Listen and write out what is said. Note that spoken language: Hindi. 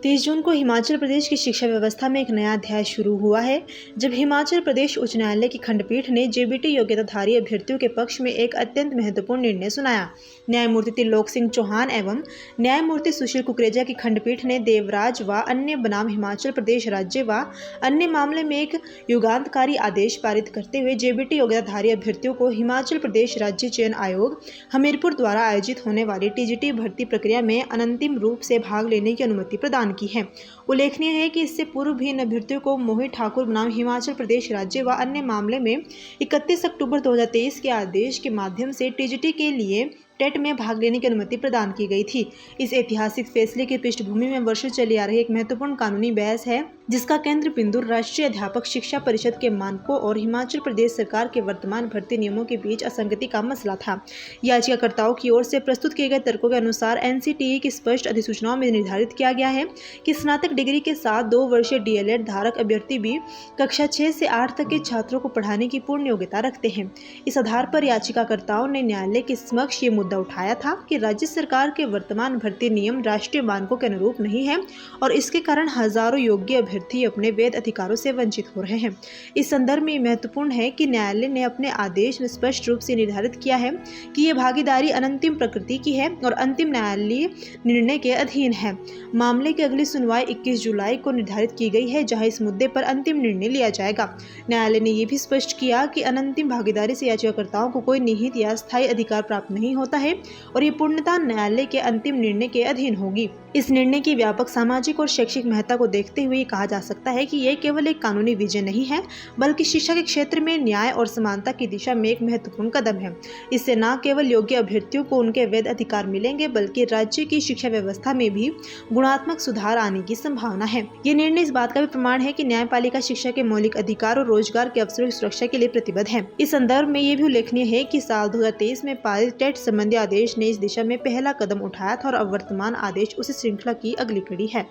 30 जून को हिमाचल प्रदेश की शिक्षा व्यवस्था में एक नया अध्याय शुरू हुआ है, जब हिमाचल प्रदेश उच्च न्यायालय की खंडपीठ ने जेबीटी योग्यताधारी अभ्यर्थियों के पक्ष में एक अत्यंत महत्वपूर्ण निर्णय सुनाया। न्यायमूर्ति त्रिलोक सिंह चौहान एवं न्यायमूर्ति सुशील कुकरेजा की खंडपीठ ने देवराज व अन्य बनाम हिमाचल प्रदेश राज्य व अन्य मामले में एक युगांतकारी आदेश पारित करते हुए जेबीटी योग्यताधारी अभ्यर्थियों को हिमाचल प्रदेश राज्य चयन आयोग हमीरपुर द्वारा आयोजित होने वाली टीजीटी भर्ती प्रक्रिया में अनंतिम रूप से भाग लेने की अनुमति प्रदान की है। उल्लेखनीय है कि इससे पूर्व भी इन अभ्यर्थियों को मोहित ठाकुर बनाम हिमाचल प्रदेश राज्य व अन्य मामले में 31 अक्टूबर 2023 के आदेश के माध्यम से टीजीटी के लिए टेट में भाग लेने की अनुमति प्रदान की गई थी। इस ऐतिहासिक फैसले की पृष्ठभूमि में वर्षों चली आ रही एक महत्वपूर्ण कानूनी बहस है, जिसका केंद्र बिंदु राष्ट्रीय अध्यापक शिक्षा परिषद के मानकों और हिमाचल प्रदेश सरकार के वर्तमान भर्ती नियमों के बीच असंगति का मसला था। याचिकाकर्ताओं की ओर से प्रस्तुत किए गए तर्कों के अनुसार एनसीटीई की स्पष्ट अधिसूचनाओं में निर्धारित किया गया है कि स्नातक डिग्री के साथ 2 वर्षीय डीएलएड धारक अभ्यर्थी भी कक्षा 6 से 8 तक के छात्रों को पढ़ाने की पूर्ण योग्यता रखते हैं। इस आधार पर याचिकाकर्ताओं ने न्यायालय के समक्ष ये मुद्दा उठाया था कि राज्य सरकार के वर्तमान भर्ती नियम राष्ट्रीय मानकों के अनुरूप नहीं है और इसके कारण हजारों योग्य अभ्यर्थी अपने वैध अधिकारों से वंचित हो रहे हैं। इस संदर्भ में महत्वपूर्ण है कि न्यायालय ने अपने आदेश में स्पष्ट रूप से निर्धारित किया है कि यह भागीदारी अनंतिम प्रकृति की है और अंतिम न्यायालयीय निर्णय के अधीन है। मामले की अगली सुनवाई 21 जुलाई को निर्धारित की गई है, जहां इस मुद्दे पर अंतिम निर्णय लिया जाएगा। न्यायालय ने यह भी स्पष्ट किया कि अनंतिम भागीदारी से याचिकाकर्ताओं को कोई निहित या स्थायी अधिकार प्राप्त नहीं होता है और ये पूर्णतः न्यायालय के अंतिम निर्णय के अधीन होगी। इस निर्णय की व्यापक सामाजिक और शैक्षिक महत्ता को देखते हुए कहा जा सकता है कि यह केवल एक कानूनी विजय नहीं है, बल्कि शिक्षा के क्षेत्र में न्याय और समानता की दिशा में एक महत्वपूर्ण कदम है। इससे न केवल योग्य अभ्यर्थियों को उनके वैध अधिकार मिलेंगे, बल्कि राज्य की शिक्षा व्यवस्था में भी गुणात्मक सुधार आने की संभावना है। ये निर्णय इस बात का भी प्रमाण है कि न्यायपालिका शिक्षा के मौलिक अधिकार और रोजगार के अवसरों की सुरक्षा के लिए प्रतिबद्ध है। इस संदर्भ में यह भी उल्लेखनीय है कि साल 2023 में पारित टेट संबंधी आदेश ने इस दिशा में पहला कदम उठाया था और अब वर्तमान आदेश उसी श्रृंखला की अगली कड़ी है।